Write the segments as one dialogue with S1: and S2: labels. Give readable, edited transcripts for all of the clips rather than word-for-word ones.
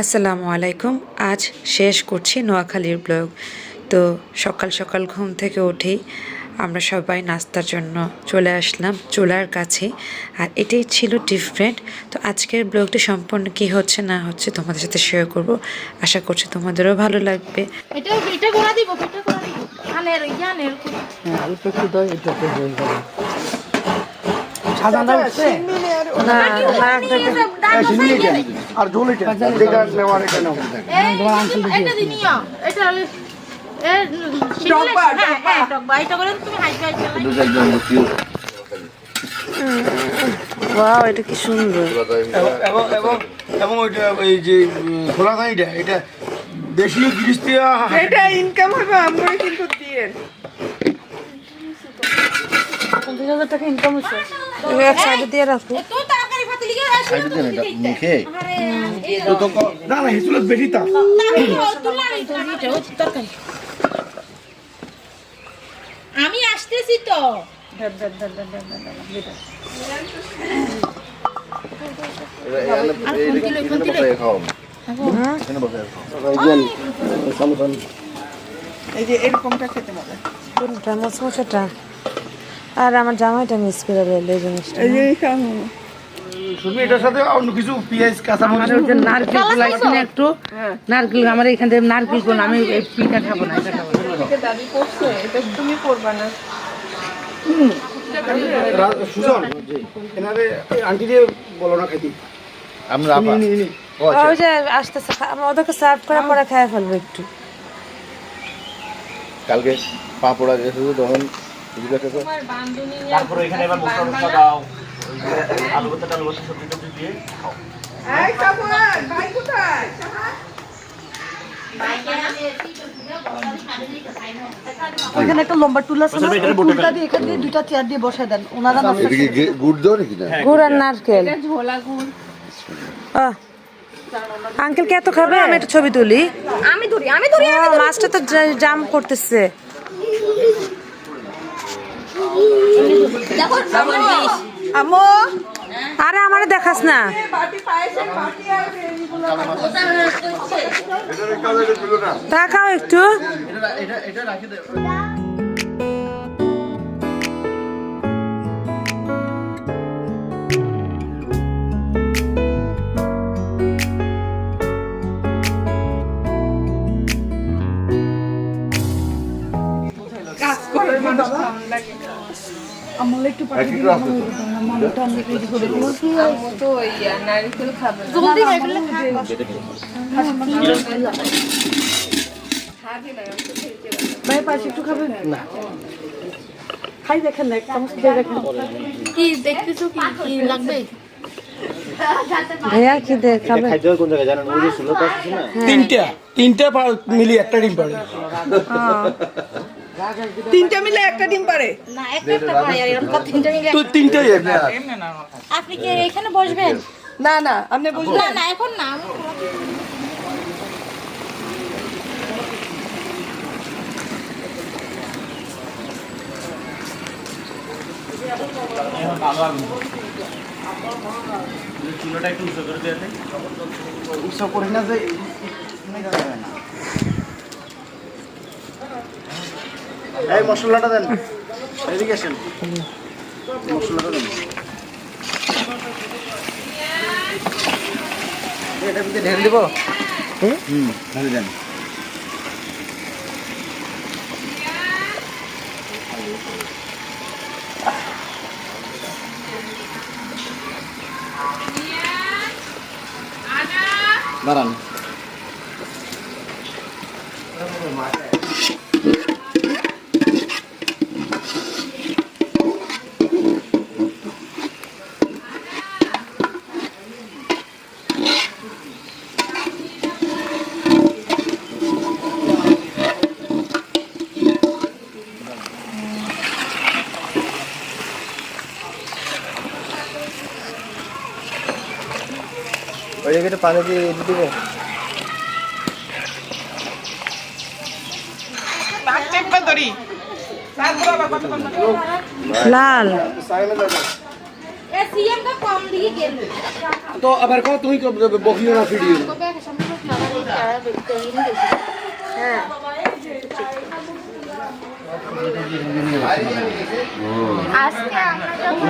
S1: আসসালামু আলাইকুম। আজ শেষ করছি নোয়াখালীর ব্লগ। তো সকাল সকাল ঘুম থেকে উঠেই আমরা সবাই নাস্তার জন্য চলে আসলাম চুলার কাছে, আর এটাই ছিল ডিফারেন্ট। তো আজকের ব্লগটি সম্পূর্ণ কী হচ্ছে না হচ্ছে তোমাদের সাথে শেয়ার করব। আশা করছি তোমাদেরও ভালো লাগবে।
S2: এটা গোড়া দিব, এটা গোড়া দিব। আনের ইয়ানের
S3: হ্যাঁ, অল্প একটু দাও, এটাতে হয়ে যাবে। সাজানটা উঠছে
S1: না,
S4: আর ঝোলিটা এটা নেওয়ার এটা নাও।
S3: তোমার আঙ্কেল
S2: এটা দিনিও এটা হলো এ টকবা হ্যাঁ টকবা এটা করে তুমি হাই হাই
S1: ওয়াও, এটা কি সুন্দর।
S4: এবং এবং এবং ওইটা এই যে খোলা খানিটা এটা দেশীয় গৃহস্থিয়া
S5: এটা ইনকাম হবে আমরা কিন্তু দিয়ে
S3: 50,000 টাকা ইনকাম হচ্ছে।
S1: তুমি এক সাইডে দিয়ে রাখো।
S2: তো তরকারি ভাত লিগে আসি
S4: সাইডে দেন এটা মুখে
S2: আরে
S4: তো না না হিসুলত বেশি তা
S2: তরকারি আমি আসতেছি তো
S5: এই যে এরকমটা খেতে মজা
S1: কোনটা মশমশাটা? আর আমার জামাইটা মিস করে দিল এই জিনিসটা।
S5: এই যে খাবো
S4: শুধু এটার সাথে অন্য কিছু পেঁয়াজ কাঁচা মরিচ
S3: ওই যে নারকেল গুলাইছি না একটু, নারকেল আমার এখান থেকে নারকেল কোন, আমি এই পিঠা খাবো না, এটা খাবো না।
S5: দাদি করছে এটা তুমি করবা না
S4: সুজন এনারে আন্টি দিয়ে বলো না খেতে
S6: আমরা
S1: ওই যে আসতেছে, আমরা ওদেরকে সার্ভ করার পরে খেয়ে ফেলবো একটু।
S6: কালকে পাঁপড়া গেছে তখন
S7: তারপরে এখানে এবার মশলা টসলা দাও, আলু ভর্তা টালু ভর্তা সবজি টবজি দিয়ে খাও।
S5: এই সাবুন ভাই কোথায়
S3: ওইখানে একটা লম্বা টুল আছে না, ওই টুলটা দিয়ে এখান দিয়ে দুইটা চেয়ার দিয়ে বসায় দেন ওনারা নাস্তা
S6: এটা কি গুড় দাও নাকি না?
S1: গুড় আর নারকেল। আঙ্কেল কে এত খাবে? আমি একটা ছবি তুলি।
S2: আমি ধরি
S1: মাছটা তো জাম করতেছে।
S2: দেখো
S5: আমো
S1: আরে আমারে দেখাস না।
S5: বাটি পাইছে বাটি আর এগুলো
S1: তাকাও একটু।
S5: কাজ করে মানুষ ভালো লাগে
S3: আমলে একটু পাঠিয়ে দিলে ভালো হতো, আমার মনটা আমি রেডি করে দিই।
S5: তো ইয়া নারকেল খাবে
S2: জলদি খাই ফেললে
S3: ভাই পাশে একটু খাবেন না? খাই দেখেন না, এক চামচ দিয়ে দেখেন।
S2: কি দেখতেছো কি লাগবে
S1: ভাইয়া কি দেখাবে?
S6: খাইতে হয় কোন জায়গায় জানেন? ওই যে ষোলো পাঁচ আছে না,
S4: তিনটা মিলি একটা ডিম পারে
S5: তিনটা মিলে একটা ডিম পারে
S2: না একটা খাই আর এরকম তিনটা মিলে
S4: তো তিনটাই একটা
S2: আপনি কি এখানে বসবেন?
S5: না না আপনি বুঝলেন
S2: না না এখন না আমি
S7: চুলাটা একটু উঁচু করে দিয়ে
S4: উৎসব করি না যে এই মশলাটা দেন, এদিকে আসেন, মশলাটা দেন, এটা ভিতরে ঢেলে দিব। ঢেলে দেন। দাঁড়ান, ওই জায়গাটা পানি দিয়ে দিব।
S5: চেপে ধরি
S1: লাল
S2: सीएम का कम दिखे गेल
S4: तो अबर को तुम बकियो ना वीडियो
S2: को बैग सामने
S8: হ্যাঁ আজকে আমরা যখন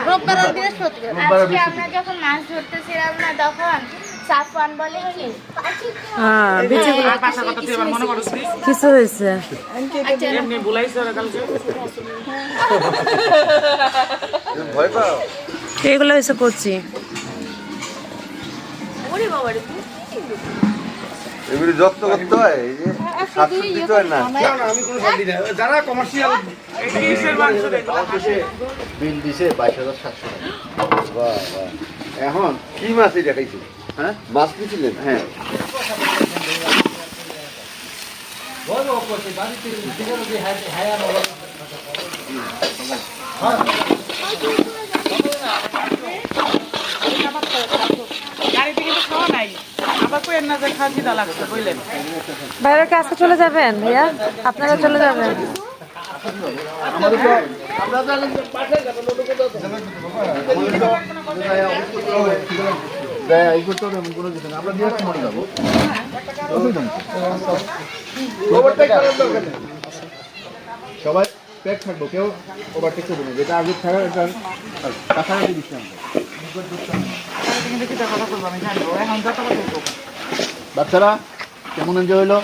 S8: রোববার আর বৃহস্পতিবার আজকে আমরা যখন মাছ ধরতেছিলাম না তখন সাফওয়ান বলে কি
S1: হ্যাঁ বেঁচে কিছু হয়েছে
S4: ভয় পাও?
S1: এগুলো হয়েছে কচি।
S4: এগুলি যত্ন করতে হয়, এই যে শাক দিতে হয় না। আমি কোনো শাক দিই না, যারা কমার্শিয়াল
S6: বিল দিছে 22,700 টাকা। বাহ বাহ।
S4: এখন কি মাছ এটা খাইছি?
S6: হ্যাঁ
S4: মাছ কিছিলেন?
S6: হ্যাঁ
S5: গাড়িতে কিন্তু খাওয়া নাই, আবার কই না যে খাওয়া খিদা লাগছে বুঝলেন।
S1: বাইরের কাছে চলে যাবেন ভাইয়া, আপনারা চলে যাবেন।
S6: এই করতে হবে এমন কোনো কিছু না, আমরা দিয়ে মরে যাবো। সবাই প্যাক থাকবো, কেউ ওভারটেক করবো না, যেটা আগে থাকা এটা কাছাকাছি দিচ্ছি আমরা।
S5: কিন্তু খিদা কথা করবো আমি জানবো, এখন যত কথা বলবো।
S6: বাচ্চারা কেমন এনজয় হলো?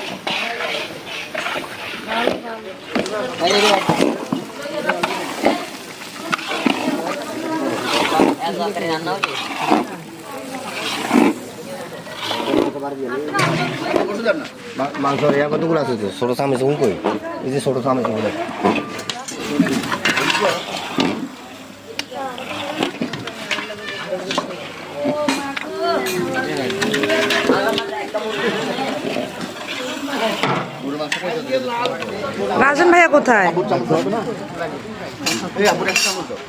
S9: মাংস ইয়া কতগুলো আছে তো ছোট চামচ কই এই যে ছোট চামচ
S1: রাজন ভাইয়া কোথায়?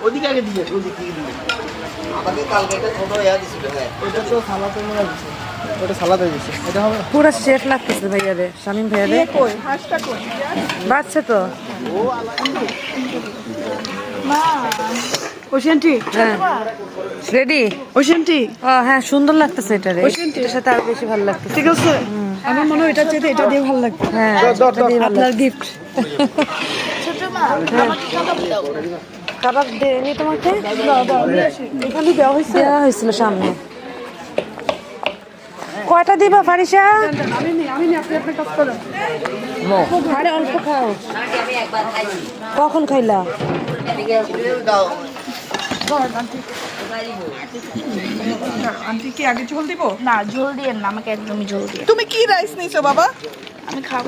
S6: ওদিকে আগে দিয়ে আমাকে কালকে একটা ছোট ইয়া দিছিল। হ্যাঁ এটা তো সালাতে নিয়ে দিছে, ওটা সালাতে দিছে, এটা হবে
S1: পুরো শেফ লাগতেছে ভাইয়া রে, শামিম ভাইয়া রে।
S5: কই হাঁসটা কই
S1: বাচ্চা তো
S5: ওশান্তি
S1: হ্যাঁ রেডি।
S5: ওশান্তি
S1: ও হ্যাঁ সুন্দর লাগতেছে এটা রে, এটার সাথে আরো বেশি ভালো লাগতেছে।
S5: ঠিক আছে, আমার মনে হয় এটা চেয়ে এটা দিয়ে ভালো লাগবে।
S1: হ্যাঁ আপনার গিফট।
S8: ছোট মা আমাকে কাবাব দাও
S1: কাবাব দেয়নি তোমাকে? এখানে দেওয়া হয়েছিল সামনে। কয়টা দিবা ফারিসা?
S5: আমি আপনি আপনার কাজ করেন।
S1: আরে অল্প খাও। কখন খাইলা?
S5: আন্টি কি আগে ঝোল দিব?
S8: না ঝোল দিয়ে না, আমাকে একদমই ঝোল দিয়ে।
S5: তুমি কি রাইস নিছো বাবা?
S8: আমি খাবো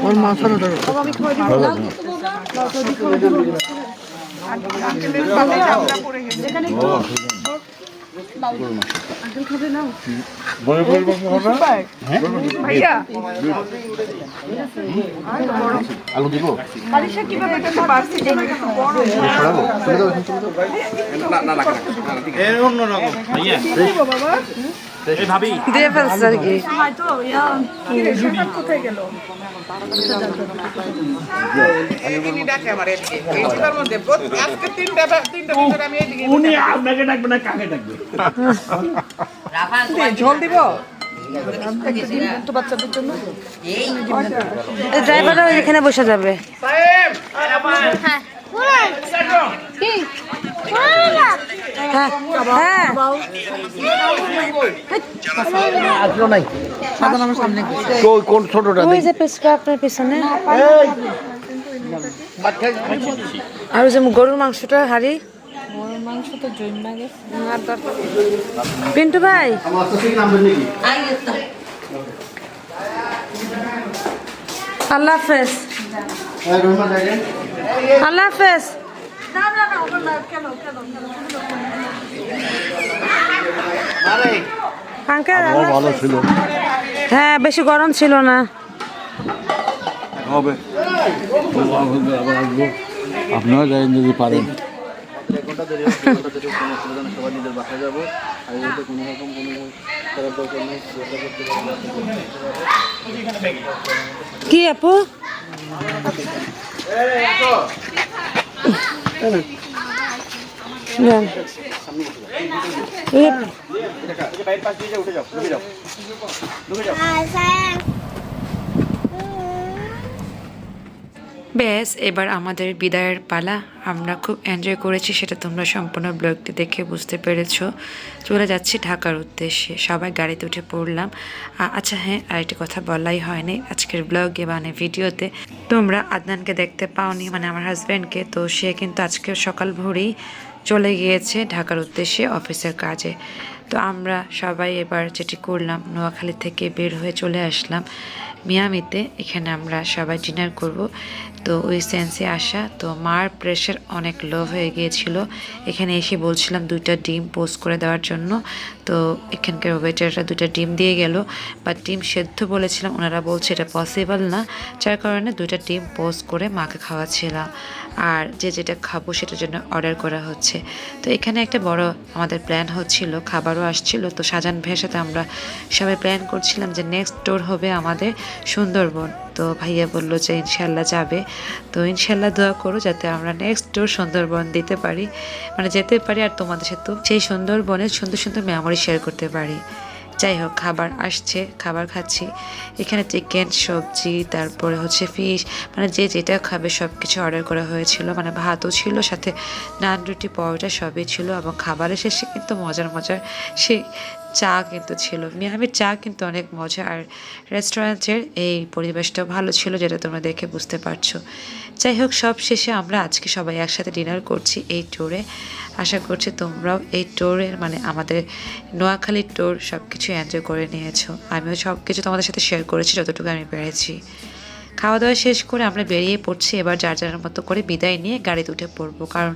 S5: বাবা আমি খাওয়া দিব না। আঙ্কেলের পালে চামড়া পড়ে গেছে। যেখানে আঙ্কেল খাবে না? ভাইয়া
S6: আলু দিব।
S5: বারিশা কিভাবে এটা তো বাড়ছে জন্য এটা তো গরম।
S6: ছড়াবো তুমি দাও এখানে
S4: এর অন্য রকম।
S5: দিব বাবা।
S7: এই ভাবি
S1: দিয়ে ফেলছে আর কি।
S5: হয়তো ইয়া শরবত কোথায় গেল? এদিকে ডাকে আমার এদিকে। এই চিতার মধ্যে আজকে তিনটা ভিতরে আমি এদিকে
S7: উনি আপনাকে ডাকবে না কাকে ডাকবে?
S5: ঝোল দিব। তো বাচ্চাদের জন্য
S1: ড্রাইভারও এখানে বসে যাবে।
S5: সাহেব
S8: হ্যাঁ কি
S1: হ্যাঁ হ্যাঁ
S6: আসলো নাই কোন ছোটটা
S1: ওই যে পেছকা আপনার পেছনে। আর ওই যে গরুর মাংসটা হাড়ি। গরুর মাংস তো জৈমা গেছে। পিন্টু ভাই আল্লাহ হাফেজ। আল্লাহ হাফেজ। আঙ্কেল
S6: ভালো ছিল।
S1: হ্যাঁ বেশি গরম ছিল না।
S6: হবে আপনারা যাবেন যদি পারেন। সবাই নিজের বাসায় যাবো, আর এতে কোনো রকম কোনো খারাপ দরকার নেই।
S1: কি আপু?
S8: সাহেব
S1: ব্যাস এবার আমাদের বিদায়ের পালা। আমরা খুব এনজয় করেছি, সেটা তোমরা সম্পূর্ণ ব্লগটি দেখে বুঝতে পেরেছো। চলে যাচ্ছি ঢাকার উদ্দেশ্যে, সবাই গাড়িতে উঠে পড়লাম। আচ্ছা হ্যাঁ, আরেকটি কথা বলাই হয়নি আজকের ব্লগে মানে ভিডিওতে, তোমরা আদনানকে দেখতে পাওনি, মানে আমার হাজব্যান্ডকে। তো সে কিন্তু আজকে সকাল ভোরেই চলে গিয়েছে ঢাকার উদ্দেশ্যে অফিসের কাজে। তো আমরা সবাই এবার যেটি করলাম, নোয়াখালী থেকে বের হয়ে চলে আসলাম মিয়ামিতে। এখানে আমরা সবাই ডিনার করব। তো ওই সেন্সে আসা, তো মার প্রেশার অনেক লো হয়ে গিয়েছিল। এখানে এসে বলছিলাম 2টা ডিম পোস্ট করে দেওয়ার জন্য। তো এখানকার ওয়েটাররা 2টা ডিম দিয়ে গেল, বাট ডিম সেদ্ধ বলেছিলাম, ওনারা বলছে এটা পসিবল না, যার কারণে 2টা ডিম পোস্ট করে মাকে খাওয়াচ্ছিলাম। আর যে যেটা খাবো সেটার জন্য অর্ডার করা হচ্ছে। তো এখানে একটা বড় আমাদের প্ল্যান হচ্ছিল, খাবারও আসছিল। তো শাহজাহান ভাইয়ের সাথে আমরা সবাই প্ল্যান করছিলাম যে নেক্সট ট্যুর হবে আমাদের সুন্দরবন। তো ভাইয়া বললো যে ইনশাল্লাহ যাবে। তো ইনশাল্লাহ দোয়া করো যাতে আমরা নেক্সট ট্যুর সুন্দরবন দিতে পারি, মানে যেতে পারি, আর তোমাদের সাথে সেই সুন্দরবনের সুন্দর সুন্দর মেমোরি শেয়ার করতে পারি। যাই হোক, খাবার আসছে, খাবার খাচ্ছি। এখানে চিকেন, সবজি, তারপরে হচ্ছে ফিশ, মানে যে যেটা খাবে সব কিছু অর্ডার করা হয়েছিল। মানে ভাতও ছিল, সাথে নান, রুটি, পরোটা সবই ছিল। এবং খাবারের শেষে কিন্তু মজার মজার সেই চা কিন্তু ছিল। মিয়ামির চা কিন্তু অনেক মজা, আর রেস্টুরেন্টের এই পরিবেশটাও ভালো ছিল, যেটা তোমরা দেখে বুঝতে পারছো। যাই হোক, সব শেষে আমরা আজকে সবাই একসাথে ডিনার করছি এই ট্যুরে। আশা করছি তোমরাও এই ট্যুরের মানে আমাদের নোয়াখালীর ট্যুর সব কিছু এনজয় করে নিয়েছো। আমিও সব কিছু তোমাদের সাথে শেয়ার করেছি যতটুকু আমি পেরেছি। খাওয়া দাওয়া শেষ করে আমরা বেরিয়ে পড়ছি। এবার যার যার মতো করে বিদায় নিয়ে গাড়িতে উঠে পড়বো, কারণ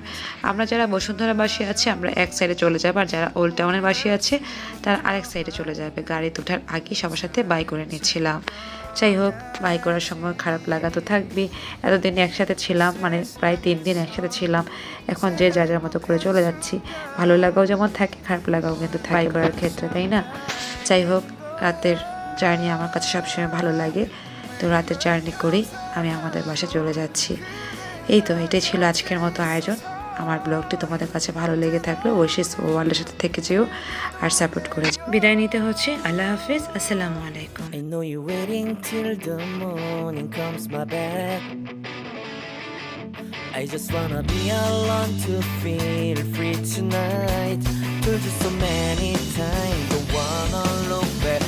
S1: আমরা যারা বসুন্ধরাবাসী আছি আমরা এক সাইডে চলে যাবো, আর যারা ওল্ড টাউনের বাসী আছে তারা আরেক সাইডে চলে যাবে। গাড়িতে ওঠার আগেই সবার সাথে বাই করে নিচ্ছিলাম। যাই হোক, বাই করার সময় খারাপ লাগা তো থাকবেই। এতদিন একসাথে ছিলাম, মানে প্রায় 3 দিন একসাথে ছিলাম। এখন যে যার যার মতো করে চলে যাচ্ছি। ভালো লাগাও যেমন থাকে, খারাপ লাগাও কিন্তু থাকে বাই করার ক্ষেত্রে, তাই না? যাই হোক, রাতের জার্নি আমার কাছে সবসময় ভালো লাগে। তো রাতের জার্নি করেই আমি আমাদের বাসায় চলে যাচ্ছি। এই তো, এটাই ছিল আজকের মতো আয়োজন। আমার ব্লগটি তোমাদের কাছে ভালো লেগে থাকলে ওয়েশিস ওয়ার্ল্ডের সাথে থেকে যেও আর সাপোর্ট করে বিদায় নিতে হচ্ছে। আল্লাহ হাফিজ, আসসালামু আলাইকুম।
S10: I know you're waiting till the morning comes my back. I just wanna be alone to feel free tonight. Told you so many times, don't wanna look back.